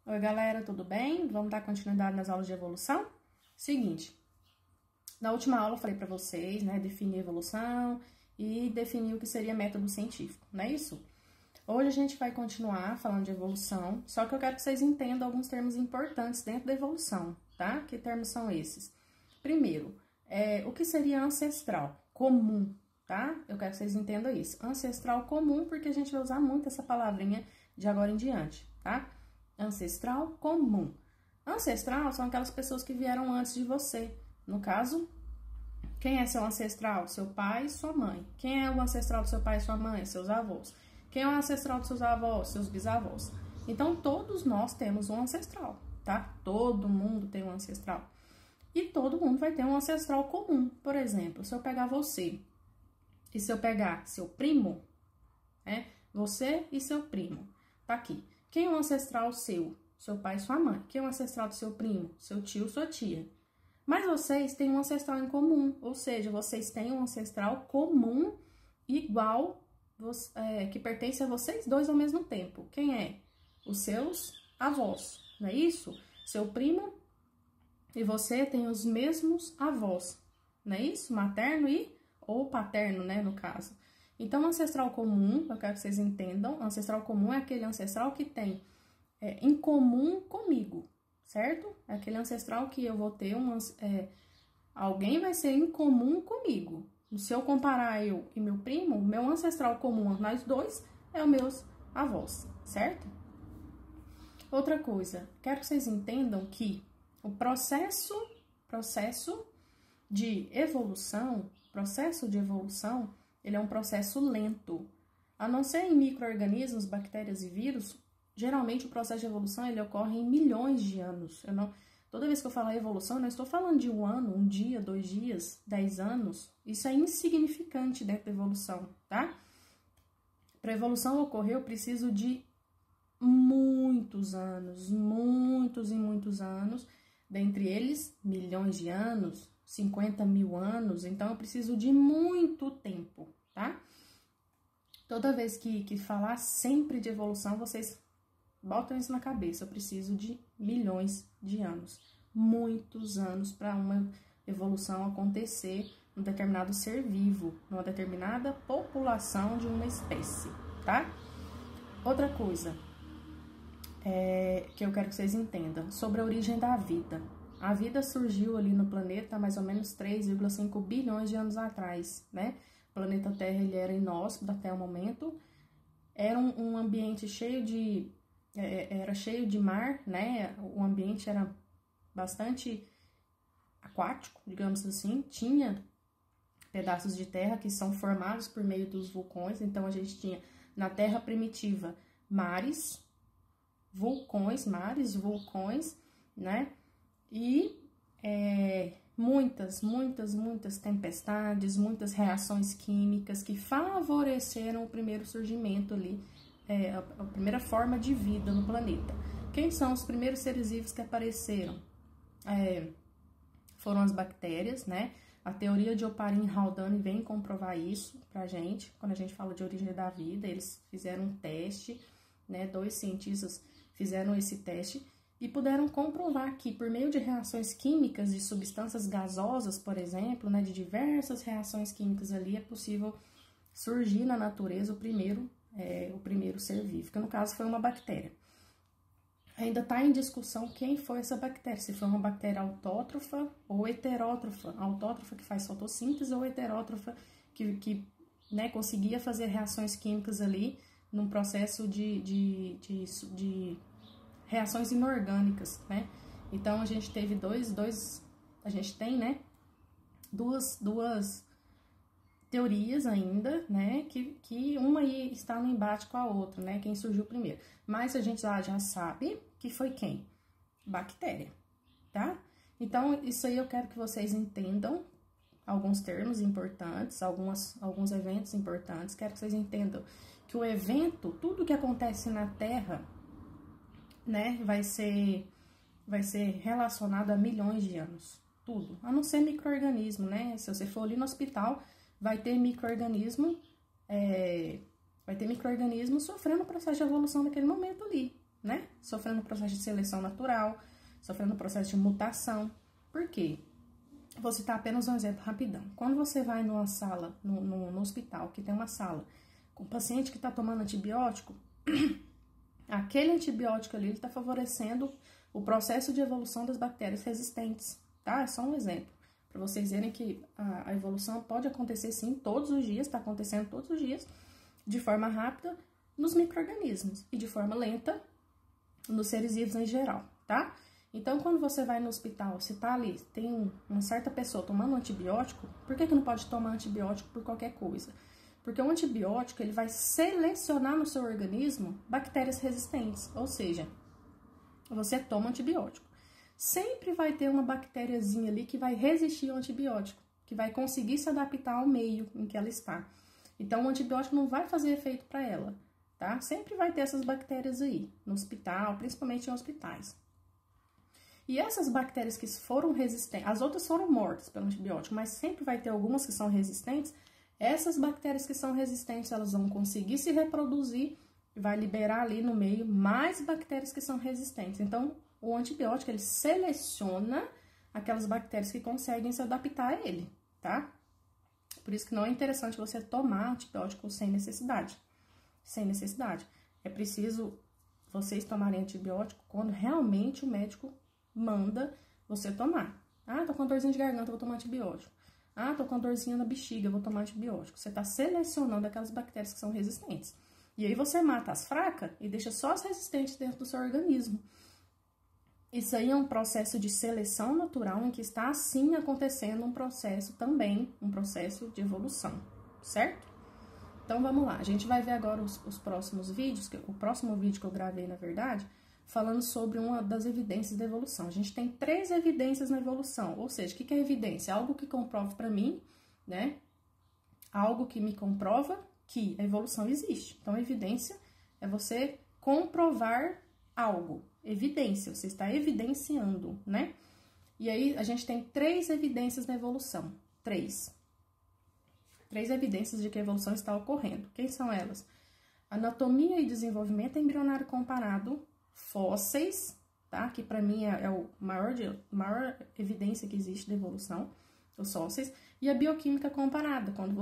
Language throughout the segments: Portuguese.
Oi, galera, tudo bem? Vamos dar continuidade nas aulas de evolução? Seguinte, na última aula eu falei para vocês, né, definir evolução e definir o que seria método científico, não é isso? Hoje a gente vai continuar falando de evolução, só que eu quero que vocês entendam alguns termos importantes dentro da evolução, tá? Que termos são esses? Primeiro, o que seria ancestral, comum, tá? Eu quero que vocês entendam isso. Ancestral comum, porque a gente vai usar muito essa palavrinha de agora em diante, tá? Ancestral comum. Ancestral são aquelas pessoas que vieram antes de você. No caso, quem é seu ancestral? Seu pai e sua mãe. Quem é o ancestral do seu pai e sua mãe? Seus avós. Quem é o ancestral dos seus avós? Seus bisavós. Então, todos nós temos um ancestral, tá? Todo mundo tem um ancestral. E todo mundo vai ter um ancestral comum. Por exemplo, se eu pegar você e se eu pegar seu primo, né? Você e seu primo, tá aqui. Quem é o ancestral seu? Seu pai e sua mãe. Quem é o ancestral do seu primo? Seu tio, sua tia. Mas vocês têm um ancestral em comum, ou seja, vocês têm um ancestral comum igual, que pertence a vocês dois ao mesmo tempo. Quem é? Os seus avós, não é isso? Seu primo e você têm os mesmos avós, não é isso? Materno ou paterno, né, no caso. Então, ancestral comum, eu quero que vocês entendam, ancestral comum é aquele ancestral que tem em comum comigo, certo? É aquele ancestral que eu vou ter alguém vai ser em comum comigo. Se eu comparar eu e meu primo, meu ancestral comum a nós dois é os meus avós, certo? Outra coisa, quero que vocês entendam que o processo de evolução, ele é um processo lento. A não ser em micro-organismos, bactérias e vírus, geralmente o processo de evolução ele ocorre em milhões de anos. Toda vez que eu falar evolução, eu não estou falando de um ano, um dia, 2 dias, 10 anos. Isso é insignificante dentro da evolução, tá? Para a evolução ocorrer, eu preciso de muitos anos, muitos e muitos anos, dentre eles milhões de anos, 50 mil anos, então eu preciso de muito tempo, tá? Toda vez que falar sempre de evolução, vocês botam isso na cabeça, eu preciso de milhões de anos, muitos anos para uma evolução acontecer num determinado ser vivo, numa determinada população de uma espécie, tá? Outra coisa que eu quero que vocês entendam, sobre a origem da vida. A vida surgiu ali no planeta há mais ou menos 3,5 bilhões de anos atrás, né? O planeta Terra, ele era inóspito até o momento, era um ambiente cheio de mar, né? O ambiente era bastante aquático, digamos assim. Tinha pedaços de terra que são formados por meio dos vulcões. Então, a gente tinha na Terra primitiva mares, vulcões, né? E muitas tempestades, muitas reações químicas que favoreceram o primeiro surgimento ali, a primeira forma de vida no planeta. Quem são os primeiros seres vivos que apareceram? Foram as bactérias, né? A teoria de Oparin e Haldane vem comprovar isso pra gente. Quando a gente fala de origem da vida, eles fizeram um teste, né? 2 cientistas fizeram esse teste e puderam comprovar que por meio de reações químicas de substâncias gasosas, por exemplo, né? De diversas reações químicas ali, é possível surgir na natureza o primeiro ser vivo, que no caso foi uma bactéria. Ainda está em discussão quem foi essa bactéria, se foi uma bactéria autótrofa ou heterótrofa. Autótrofa que faz fotossíntese ou heterótrofa que né, conseguia fazer reações químicas ali num processo de reações inorgânicas, né? Então a gente teve duas teorias ainda, né, que uma está no embate com a outra, né, quem surgiu primeiro. Mas a gente já sabe que foi quem? Bactéria, tá? Então, isso aí eu quero que vocês entendam alguns termos importantes, alguns eventos importantes. Quero que vocês entendam que o evento, tudo que acontece na Terra, né, vai ser relacionado a milhões de anos, tudo. A não ser micro-organismo, né? Se você for ali no hospital, vai ter micro-organismo sofrendo o processo de evolução naquele momento ali, né? Sofrendo um processo de seleção natural, sofrendo um processo de mutação. Por quê? Vou citar apenas um exemplo rapidão. Quando você vai numa sala, no hospital, que tem uma sala com paciente que está tomando antibiótico, aquele antibiótico ali está favorecendo o processo de evolução das bactérias resistentes, tá? É só um exemplo, para vocês verem que a evolução pode acontecer sim todos os dias, está acontecendo todos os dias, de forma rápida nos micro-organismos e de forma lenta nos seres vivos em geral, tá? Então, quando você vai no hospital, se tá ali, tem uma certa pessoa tomando antibiótico, por que não pode tomar antibiótico por qualquer coisa? Porque o antibiótico, ele vai selecionar no seu organismo bactérias resistentes, ou seja, você toma antibiótico. Sempre vai ter uma bactériazinha ali que vai resistir ao antibiótico, que vai conseguir se adaptar ao meio em que ela está. Então, o antibiótico não vai fazer efeito para ela, tá? Sempre vai ter essas bactérias aí, no hospital, principalmente em hospitais. E essas bactérias que foram resistentes, as outras foram mortas pelo antibiótico, mas sempre vai ter algumas que são resistentes. Essas bactérias que são resistentes, elas vão conseguir se reproduzir e vai liberar ali no meio mais bactérias que são resistentes. Então, o antibiótico, ele seleciona aquelas bactérias que conseguem se adaptar a ele, tá? Por isso que não é interessante você tomar antibiótico sem necessidade. Sem necessidade. É preciso vocês tomarem antibiótico quando realmente o médico manda você tomar. Ah, tô com dorzinha de garganta, vou tomar antibiótico. Ah, tô com dorzinha na bexiga, vou tomar antibiótico. Você tá selecionando aquelas bactérias que são resistentes. E aí você mata as fracas e deixa só as resistentes dentro do seu organismo. Isso aí é um processo de seleção natural em que está, sim, acontecendo um processo também, um processo de evolução, certo? Então, vamos lá. A gente vai ver agora os próximos vídeos, o próximo vídeo que eu gravei, na verdade, falando sobre uma das evidências da evolução. A gente tem 3 evidências na evolução, ou seja, o que é evidência? Algo que comprova para mim, né? Algo que me comprova que a evolução existe. Então, evidência é você comprovar algo. Evidência, você está evidenciando, né? E aí, a gente tem 3 evidências na evolução. 3 evidências de que a evolução está ocorrendo. Quem são elas? Anatomia e desenvolvimento embrionário comparado, fósseis, tá? Que para mim é o maior evidência que existe da evolução, os fósseis, e a bioquímica comparada, quando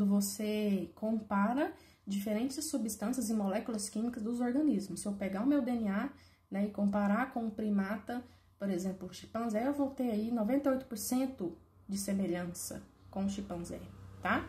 você compara diferentes substâncias e moléculas químicas dos organismos. Se eu pegar o meu DNA, né, e comparar com um primata, por exemplo, o chimpanzé, eu vou ter aí 98% de semelhança com o chimpanzé, tá?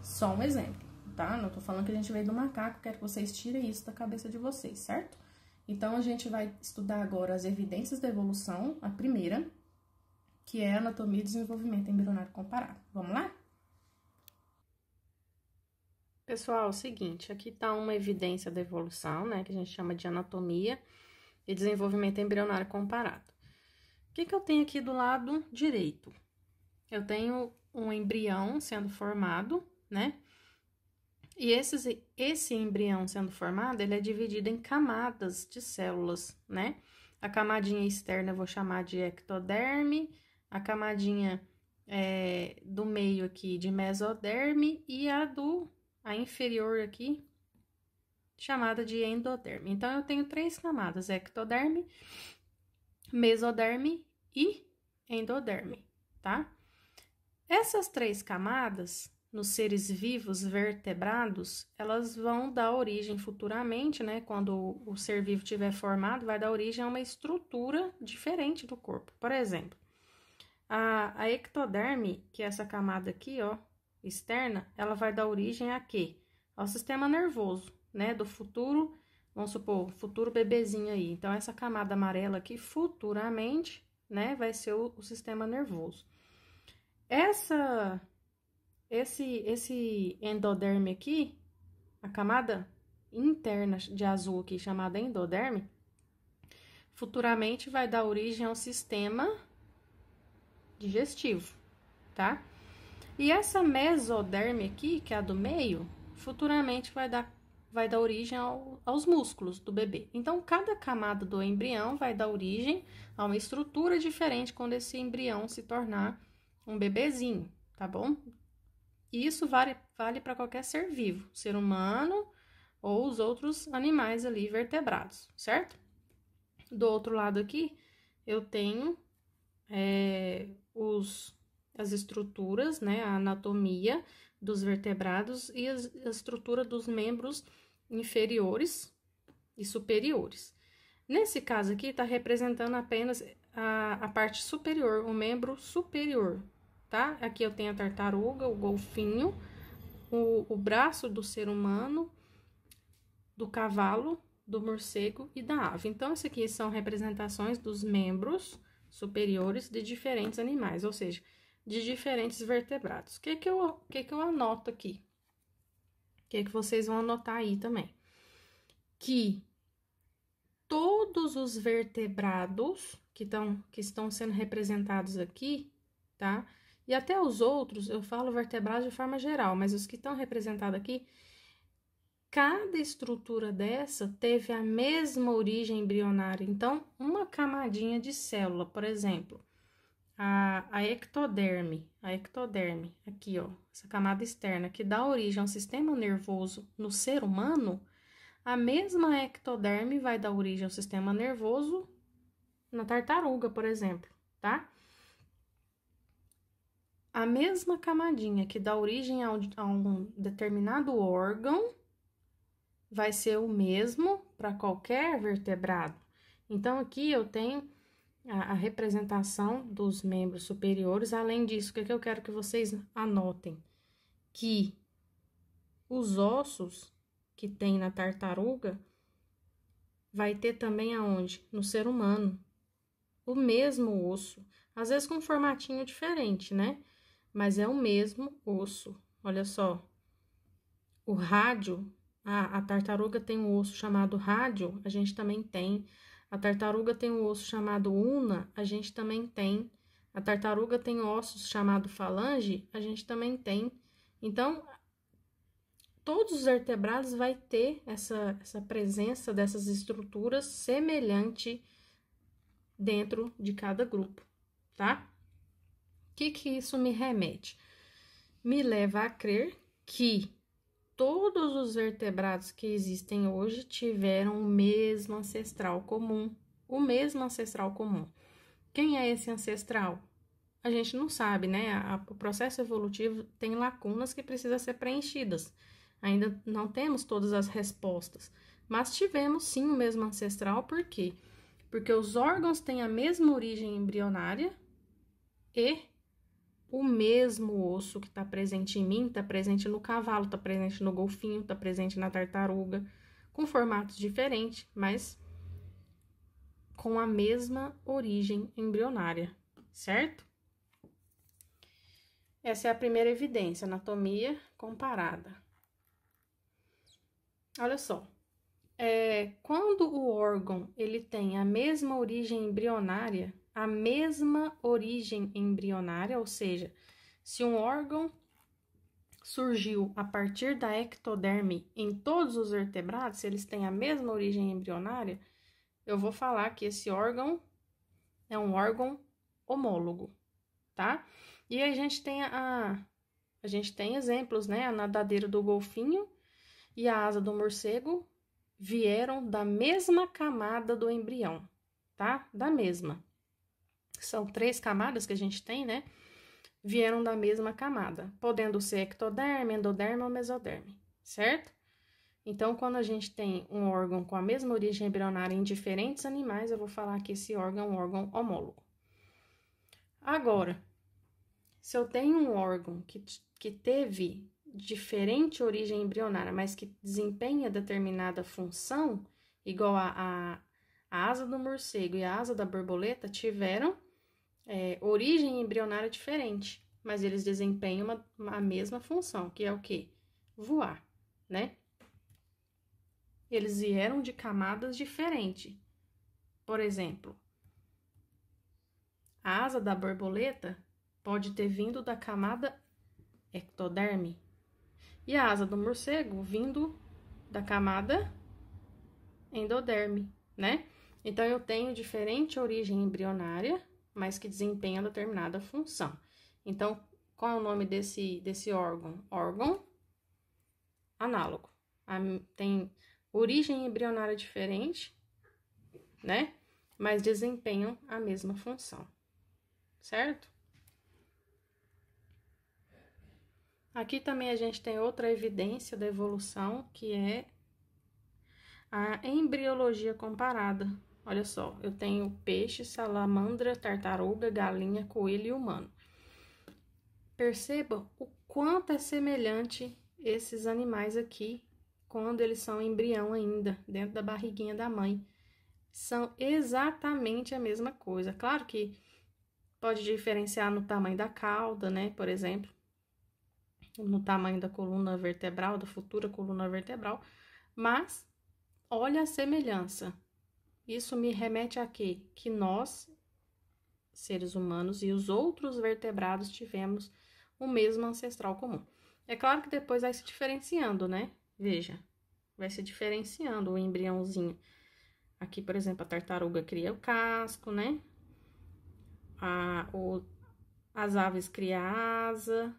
Só um exemplo, tá? Não tô falando que a gente veio do macaco, quero que vocês tirem isso da cabeça de vocês, certo? Então, a gente vai estudar agora as evidências da evolução, a primeira, que é anatomia e desenvolvimento embrionário comparado. Vamos lá? Pessoal, é o seguinte, aqui tá uma evidência da evolução, né, que a gente chama de anatomia e desenvolvimento embrionário comparado. O que eu tenho aqui do lado direito? Eu tenho um embrião sendo formado, né? E esse embrião sendo formado, ele é dividido em camadas de células, né? A camadinha externa eu vou chamar de ectoderme, a camadinha do meio aqui de mesoderme e a inferior aqui chamada de endoderme. Então, eu tenho 3 camadas, ectoderme, mesoderme e endoderme, tá? Essas 3 camadas, nos seres vivos vertebrados, elas vão dar origem futuramente, né? Quando o ser vivo estiver formado, vai dar origem a uma estrutura diferente do corpo. Por exemplo, a ectoderme, que é essa camada aqui, ó, externa, ela vai dar origem a quê? Ao sistema nervoso, né? Do futuro, vamos supor, futuro bebezinho aí. Então, essa camada amarela aqui, futuramente, né? Vai ser o sistema nervoso. Esse endoderme aqui, a camada interna de azul aqui, chamada endoderme, futuramente vai dar origem ao sistema digestivo, tá? E essa mesoderme aqui, que é a do meio, futuramente vai dar origem aos músculos do bebê. Então, cada camada do embrião vai dar origem a uma estrutura diferente quando esse embrião se tornar um bebezinho, tá bom? E isso vale para qualquer ser vivo, ser humano, ou os outros animais ali vertebrados, certo? Do outro lado aqui, eu tenho as estruturas, né, a anatomia dos vertebrados e a estrutura dos membros inferiores e superiores. Nesse caso aqui, está representando apenas a parte superior, o membro superior, tá? Aqui eu tenho a tartaruga, o golfinho, o braço do ser humano, do cavalo, do morcego e da ave. Então, isso aqui são representações dos membros superiores de diferentes animais, ou seja, de diferentes vertebrados. O que eu anoto aqui? O que vocês vão anotar aí também? Que todos os vertebrados que estão sendo representados aqui, tá? E até os outros, eu falo vertebrados de forma geral, mas os que estão representados aqui, cada estrutura dessa teve a mesma origem embrionária. Então, uma camadinha de célula, por exemplo, a ectoderme, aqui, ó, essa camada externa que dá origem ao sistema nervoso no ser humano, a mesma ectoderme vai dar origem ao sistema nervoso na tartaruga, por exemplo, tá? A mesma camadinha que dá origem a um determinado órgão vai ser o mesmo para qualquer vertebrado. Então, aqui eu tenho a representação dos membros superiores. Além disso, o que eu quero que vocês anotem? Que os ossos que tem na tartaruga vai ter também aonde? No ser humano. O mesmo osso. Às vezes com um formatinho diferente, né? Mas é o mesmo osso. Olha só. O rádio, a tartaruga tem um osso chamado rádio, a gente também tem. A tartaruga tem um osso chamado una, a gente também tem. A tartaruga tem ossos chamado falange, a gente também tem. Então, todos os vertebrados vai ter essa presença dessas estruturas semelhante dentro de cada grupo, tá? O que isso me remete? Me leva a crer que todos os vertebrados que existem hoje tiveram o mesmo ancestral comum. O mesmo ancestral comum. Quem é esse ancestral? A gente não sabe, né? O processo evolutivo tem lacunas que precisam ser preenchidas. Ainda não temos todas as respostas, mas tivemos sim o mesmo ancestral, por quê? Porque os órgãos têm a mesma origem embrionária e o mesmo osso que está presente em mim, está presente no cavalo, está presente no golfinho, está presente na tartaruga, com formatos diferentes, mas com a mesma origem embrionária, certo? Essa é a primeira evidência, anatomia comparada. Olha só, quando o órgão ele tem a mesma origem embrionária, ou seja, se um órgão surgiu a partir da ectoderme em todos os vertebrados, se eles têm a mesma origem embrionária, eu vou falar que esse órgão é um órgão homólogo, tá? E a gente tem exemplos, né? A nadadeira do golfinho e a asa do morcego vieram da mesma camada do embrião, tá? Da mesma. São 3 camadas que a gente tem, né? Vieram da mesma camada, podendo ser ectoderme, endoderme ou mesoderme, certo? Então, quando a gente tem um órgão com a mesma origem embrionária em diferentes animais, eu vou falar que esse órgão é um órgão homólogo. Agora, se eu tenho um órgão que teve diferente origem embrionária, mas que desempenha determinada função, igual a asa do morcego e a asa da borboleta tiveram origem embrionária diferente, mas eles desempenham a mesma função, que é o quê? Voar, né? Eles vieram de camadas diferentes. Por exemplo, a asa da borboleta pode ter vindo da camada ectoderme e a asa do morcego vindo da camada endoderme, né? Então, eu tenho diferente origem embrionária, mas que desempenha determinada função. Então, qual é o nome desse órgão? Órgão análogo, têm origem embrionária diferente, né? Mas desempenham a mesma função, certo? Aqui também a gente tem outra evidência da evolução, que é a embriologia comparada. Olha só, eu tenho peixe, salamandra, tartaruga, galinha, coelho e humano. Perceba o quanto é semelhante esses animais aqui quando eles são embrião ainda, dentro da barriguinha da mãe. São exatamente a mesma coisa. Claro que pode diferenciar no tamanho da cauda, né? Por exemplo, no tamanho da coluna vertebral, da futura coluna vertebral, mas olha a semelhança. Isso me remete a quê? Que nós, seres humanos, e os outros vertebrados tivemos o mesmo ancestral comum. É claro que depois vai se diferenciando, né? Veja, vai se diferenciando o embriãozinho. Aqui, por exemplo, a tartaruga cria o casco, né? As aves criam a asa,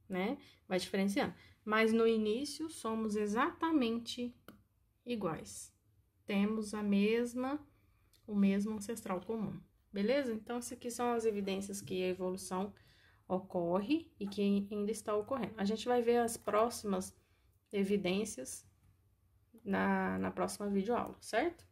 né? Vai diferenciando. Mas no início somos exatamente iguais. Temos o mesmo ancestral comum. Beleza? Então, essas aqui são as evidências que a evolução ocorre e que ainda está ocorrendo. A gente vai ver as próximas evidências na próxima videoaula, certo?